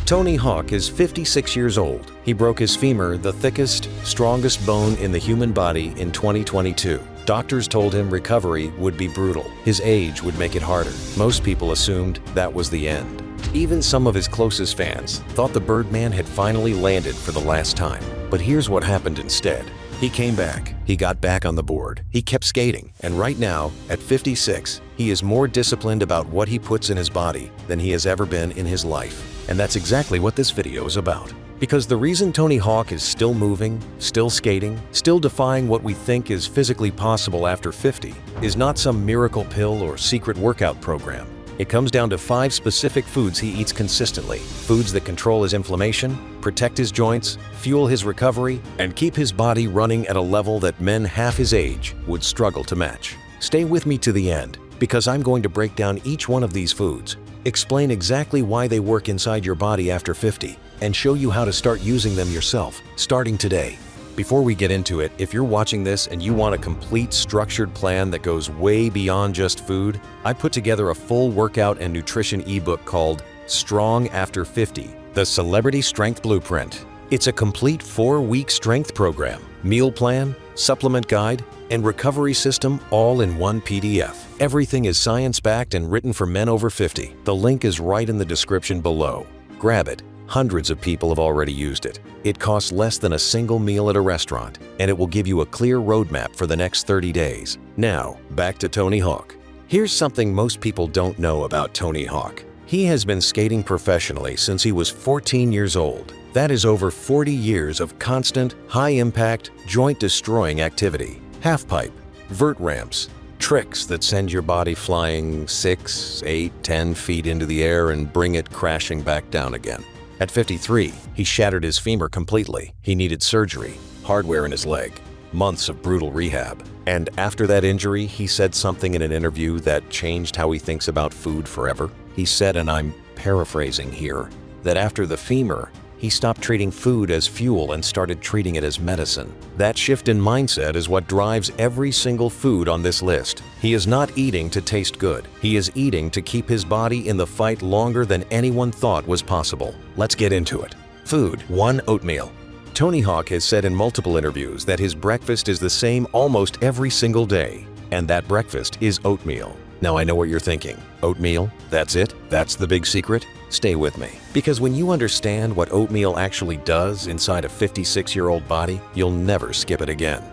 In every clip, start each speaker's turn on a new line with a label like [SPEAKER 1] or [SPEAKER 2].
[SPEAKER 1] Tony Hawk is 56 years old. He broke his femur, the thickest, strongest bone in the human body, in 2022. Doctors told him recovery would be brutal. His age would make it harder. Most people assumed that was the end. Even some of his closest fans thought the Birdman had finally landed for the last time. But here's what happened instead. He came back. He got back on the board. He kept skating. And right now, at 56, he is more disciplined about what he puts in his body than he has ever been in his life. And that's exactly what this video is about. Because the reason Tony Hawk is still moving, still skating, still defying what we think is physically possible after 50 is not some miracle pill or secret workout program. It comes down to 5 specific foods he eats consistently. Foods that control his inflammation, protect his joints, fuel his recovery, and keep his body running at a level that men half his age would struggle to match. Stay with me to the end, because I'm going to break down each one of these foods, explain exactly why they work inside your body after 50, and show you how to start using them yourself, starting today. Before we get into it, if you're watching this and you want a complete structured plan that goes way beyond just food, I put together a full workout and nutrition ebook called Strong After 50, The Celebrity Strength Blueprint. It's a complete 4-week strength program, meal plan, supplement guide, and recovery system all in one PDF. Everything is science-backed and written for men over 50. The link is right in the description below. Grab it. Hundreds of people have already used it. It costs less than a single meal at a restaurant, and it will give you a clear roadmap for the next 30 days. Now, back to Tony Hawk. Here's something most people don't know about Tony Hawk. He has been skating professionally since he was 14 years old. That is over 40 years of constant, high-impact, joint-destroying activity. Halfpipe, vert ramps, tricks that send your body flying 6, 8, 10 feet into the air and bring it crashing back down again. At 53, he shattered his femur completely. He needed surgery, hardware in his leg, months of brutal rehab. And after that injury, he said something in an interview that changed how he thinks about food forever. He said, and I'm paraphrasing here, that after the femur, he stopped treating food as fuel and started treating it as medicine. That shift in mindset is what drives every single food on this list. He is not eating to taste good. He is eating to keep his body in the fight longer than anyone thought was possible. Let's get into it. Food. 1. Oatmeal. Tony Hawk has said in multiple interviews that his breakfast is the same almost every single day, and that breakfast is oatmeal. Now I know what you're thinking. Oatmeal? That's it? That's the big secret? Stay with me. Because when you understand what oatmeal actually does inside a 56-year-old body, you'll never skip it again.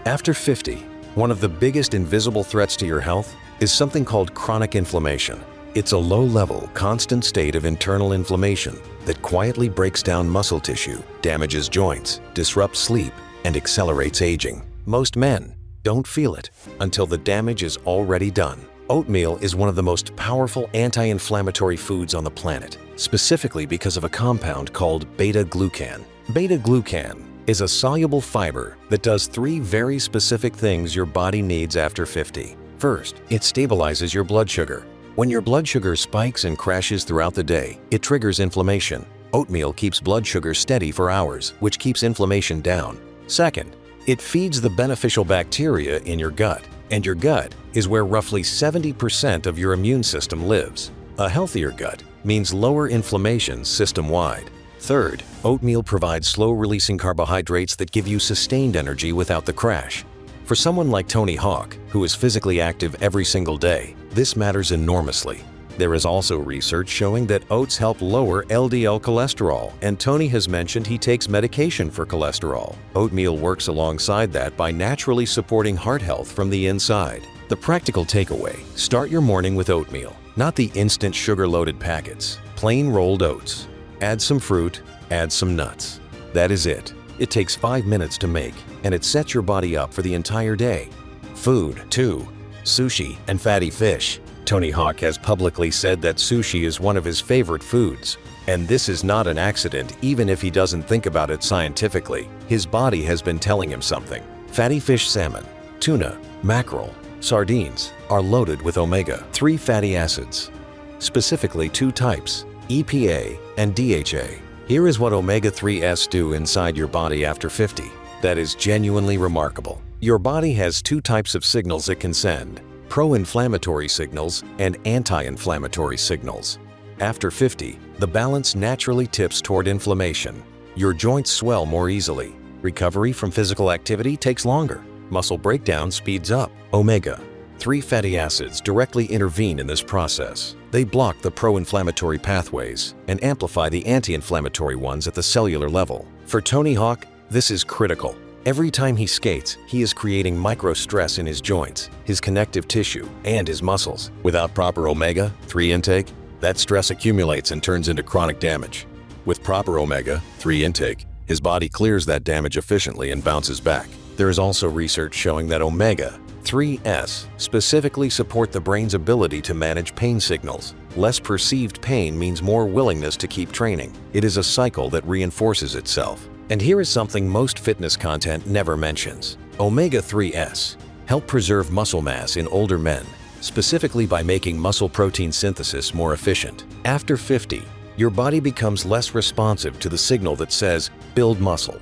[SPEAKER 1] After 50, one of the biggest invisible threats to your health is something called chronic inflammation. It's a low-level, constant state of internal inflammation that quietly breaks down muscle tissue, damages joints, disrupts sleep, and accelerates aging. Most men don't feel it until the damage is already done. Oatmeal is one of the most powerful anti-inflammatory foods on the planet, specifically because of a compound called beta-glucan. Beta-glucan is a soluble fiber that does 3 very specific things your body needs after 50. First, it stabilizes your blood sugar. When your blood sugar spikes and crashes throughout the day, it triggers inflammation. Oatmeal keeps blood sugar steady for hours, which keeps inflammation down. Second, it feeds the beneficial bacteria in your gut. And your gut is where roughly 70% of your immune system lives. A healthier gut means lower inflammation system-wide. Third, oatmeal provides slow-releasing carbohydrates that give you sustained energy without the crash. For someone like Tony Hawk, who is physically active every single day, this matters enormously. There is also research showing that oats help lower LDL cholesterol, and Tony has mentioned he takes medication for cholesterol. Oatmeal works alongside that by naturally supporting heart health from the inside. The practical takeaway: start your morning with oatmeal, not the instant sugar-loaded packets. Plain rolled oats. Add some fruit, add some nuts. That is it. It takes 5 minutes to make, and it sets your body up for the entire day. Food. 2. Sushi and fatty fish. Tony Hawk has publicly said that sushi is one of his favorite foods. And this is not an accident, even if he doesn't think about it scientifically. His body has been telling him something. Fatty fish salmon, tuna, mackerel, sardines are loaded with omega-3 fatty acids. Specifically 2 types, EPA and DHA. Here is what omega-3s do inside your body after 50. That is genuinely remarkable. Your body has 2 types of signals it can send: pro-inflammatory signals and anti-inflammatory signals. After 50, the balance naturally tips toward inflammation. Your joints swell more easily. Recovery from physical activity takes longer. Muscle breakdown speeds up. Omega-3 fatty acids directly intervene in this process. They block the pro-inflammatory pathways and amplify the anti-inflammatory ones at the cellular level. For Tony Hawk, this is critical. Every time he skates, he is creating micro-stress in his joints, his connective tissue, and his muscles. Without proper omega-3 intake, that stress accumulates and turns into chronic damage. With proper omega-3 intake, his body clears that damage efficiently and bounces back. There is also research showing that omega-3s specifically support the brain's ability to manage pain signals. Less perceived pain means more willingness to keep training. It is a cycle that reinforces itself. And here is something most fitness content never mentions. Omega-3s help preserve muscle mass in older men, specifically by making muscle protein synthesis more efficient. After 50, your body becomes less responsive to the signal that says, build muscle.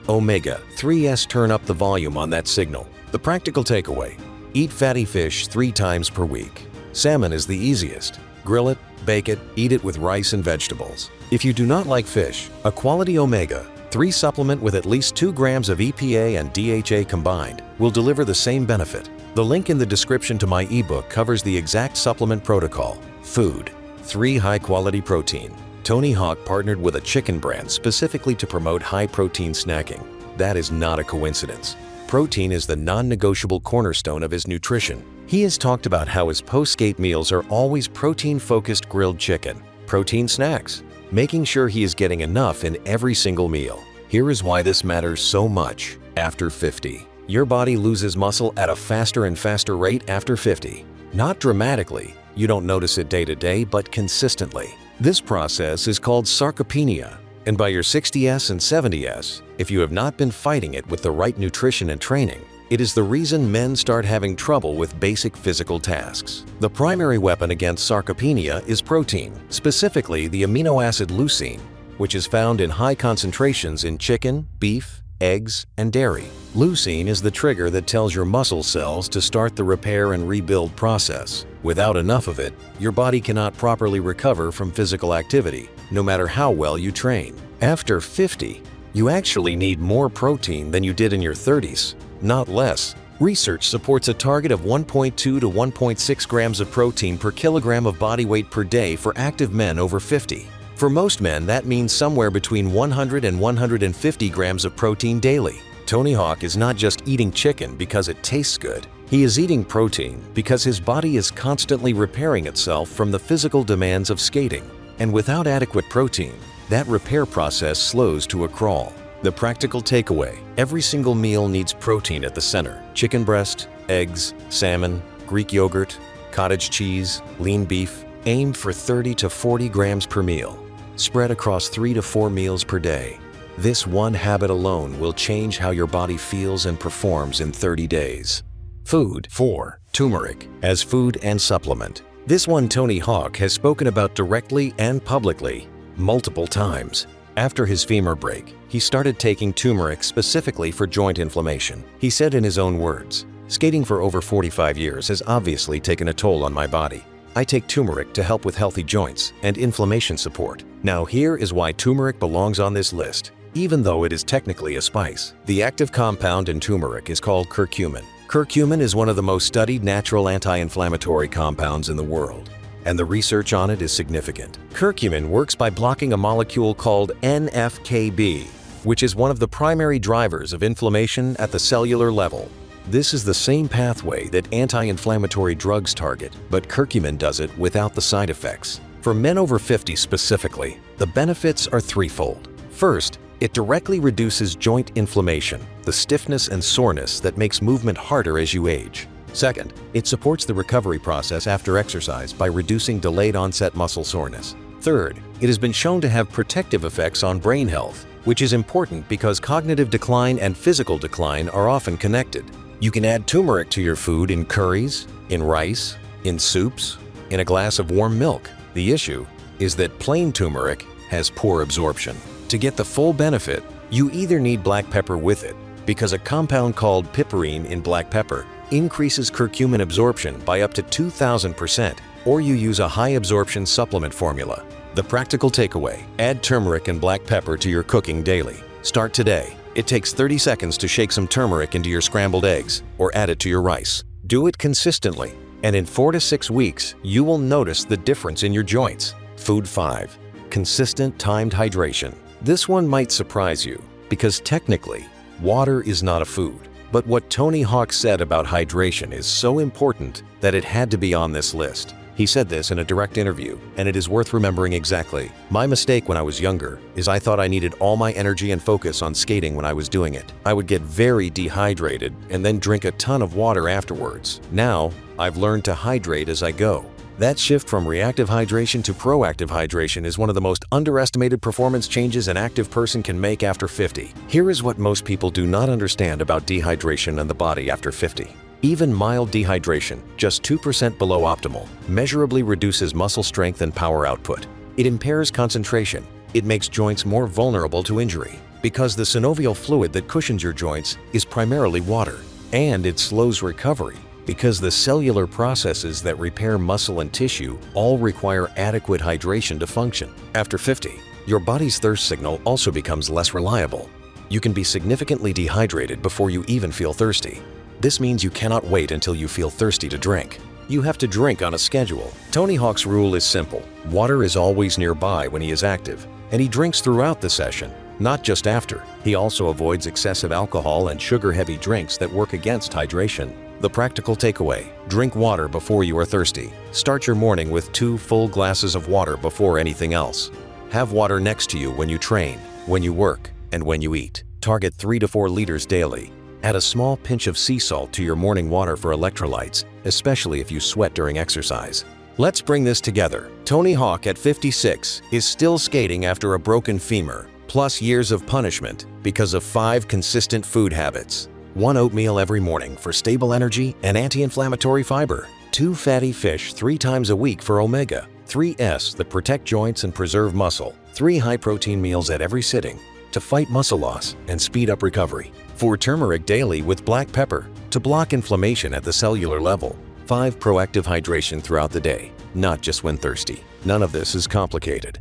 [SPEAKER 1] Omega-3s turn up the volume on that signal. The practical takeaway: eat fatty fish 3 times per week. Salmon is the easiest. Grill it, bake it, eat it with rice and vegetables. If you do not like fish, a quality omega-3 supplement with at least 2 grams of EPA and DHA combined will deliver the same benefit. The link in the description to my ebook covers the exact supplement protocol. Food: 3 high-quality protein. Tony Hawk partnered with a chicken brand specifically to promote high-protein snacking. That is not a coincidence. Protein is the non-negotiable cornerstone of his nutrition. He has talked about how his post-skate meals are always protein-focused grilled chicken, protein snacks, making sure he is getting enough in every single meal. Here is why this matters so much. After 50, your body loses muscle at a faster and faster rate after 50. Not dramatically, you don't notice it day to day, but consistently. This process is called sarcopenia, and by your 60s and 70s, if you have not been fighting it with the right nutrition and training, it is the reason men start having trouble with basic physical tasks. The primary weapon against sarcopenia is protein, specifically the amino acid leucine, which is found in high concentrations in chicken, beef, eggs, and dairy. Leucine is the trigger that tells your muscle cells to start the repair and rebuild process. Without enough of it, your body cannot properly recover from physical activity, no matter how well you train. After 50, you actually need more protein than you did in your 30s, not less. Research supports a target of 1.2 to 1.6 grams of protein per kilogram of body weight per day for active men over 50. For most men, that means somewhere between 100 and 150 grams of protein daily. Tony Hawk is not just eating chicken because it tastes good. He is eating protein because his body is constantly repairing itself from the physical demands of skating. And without adequate protein, that repair process slows to a crawl. The practical takeaway: every single meal needs protein at the center. Chicken breast, eggs, salmon, Greek yogurt, cottage cheese, lean beef. Aim for 30 to 40 grams per meal, spread across 3 to 4 meals per day. This one habit alone will change how your body feels and performs in 30 days. Food. 4. Turmeric as food and supplement. This one Tony Hawk has spoken about directly and publicly multiple times. After his femur break, he started taking turmeric specifically for joint inflammation. He said in his own words, "Skating for over 45 years has obviously taken a toll on my body. I take turmeric to help with healthy joints and inflammation support." Now here is why turmeric belongs on this list. Even though it is technically a spice, the active compound in turmeric is called curcumin. Curcumin is one of the most studied natural anti-inflammatory compounds in the world, and the research on it is significant. Curcumin works by blocking a molecule called NF-κB, which is one of the primary drivers of inflammation at the cellular level. This is the same pathway that anti-inflammatory drugs target, but curcumin does it without the side effects. For men over 50 specifically, the benefits are threefold. First, it directly reduces joint inflammation, the stiffness and soreness that makes movement harder as you age. Second, it supports the recovery process after exercise by reducing delayed onset muscle soreness. Third, it has been shown to have protective effects on brain health, which is important because cognitive decline and physical decline are often connected. You can add turmeric to your food in curries, in rice, in soups, in a glass of warm milk. The issue is that plain turmeric has poor absorption. To get the full benefit, you either need black pepper with it, because a compound called piperine in black pepper increases curcumin absorption by up to 2,000%, or you use a high-absorption supplement formula. The practical takeaway: add turmeric and black pepper to your cooking daily. Start today. It takes 30 seconds to shake some turmeric into your scrambled eggs or add it to your rice. Do it consistently, and in 4 to 6 weeks, you will notice the difference in your joints. Food 5. Consistent timed hydration. This one might surprise you, because technically, water is not a food. But what Tony Hawk said about hydration is so important that it had to be on this list. He said this in a direct interview, and it is worth remembering exactly. My mistake when I was younger is I thought I needed all my energy and focus on skating when I was doing it. I would get very dehydrated and then drink a ton of water afterwards. Now, I've learned to hydrate as I go. That shift from reactive hydration to proactive hydration is one of the most underestimated performance changes an active person can make after 50. Here is what most people do not understand about dehydration and the body after 50. Even mild dehydration, just 2% below optimal, measurably reduces muscle strength and power output. It impairs concentration. It makes joints more vulnerable to injury, because the synovial fluid that cushions your joints is primarily water. And it slows recovery, because the cellular processes that repair muscle and tissue all require adequate hydration to function. After 50, your body's thirst signal also becomes less reliable. You can be significantly dehydrated before you even feel thirsty. This means you cannot wait until you feel thirsty to drink. You have to drink on a schedule. Tony Hawk's rule is simple. Water is always nearby when he is active, and he drinks throughout the session, not just after. He also avoids excessive alcohol and sugar-heavy drinks that work against hydration. The practical takeaway: drink water before you are thirsty. Start your morning with 2 full glasses of water before anything else. Have water next to you when you train, when you work, and when you eat. Target 3 to 4 liters daily. Add a small pinch of sea salt to your morning water for electrolytes, especially if you sweat during exercise. Let's bring this together. Tony Hawk at 56 is still skating after a broken femur, plus years of punishment because of 5 consistent food habits. 1 oatmeal every morning for stable energy and anti-inflammatory fiber. 2 fatty fish 3 times a week for omega. 3 S that protect joints and preserve muscle. 3 high-protein meals at every sitting to fight muscle loss and speed up recovery. 4 turmeric daily with black pepper to block inflammation at the cellular level. 5 proactive hydration throughout the day, not just when thirsty. None of this is complicated.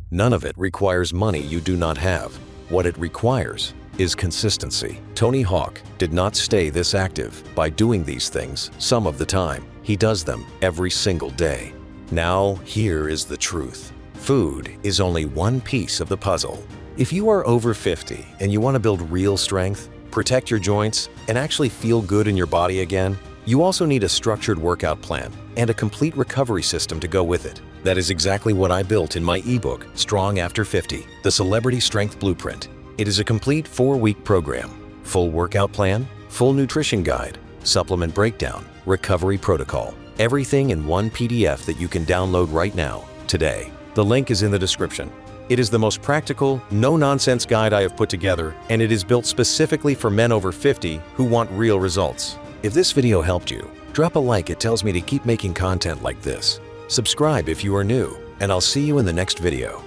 [SPEAKER 1] None of it requires money you do not have. What it requires is consistency. Tony Hawk did not stay this active by doing these things some of the time. He does them every single day. Now, here is the truth. Food is only one piece of the puzzle. If you are over 50 and you want to build real strength, protect your joints, and actually feel good in your body again, you also need a structured workout plan and a complete recovery system to go with it. That is exactly what I built in my ebook, Strong After 50, The Celebrity Strength Blueprint. It is a complete 4-week program, full workout plan, full nutrition guide, supplement breakdown, recovery protocol, everything in one PDF that you can download right now, today. The link is in the description. It is the most practical, no-nonsense guide I have put together, and it is built specifically for men over 50 who want real results. If this video helped you, drop a like. It tells me to keep making content like this. Subscribe if you are new, and I'll see you in the next video.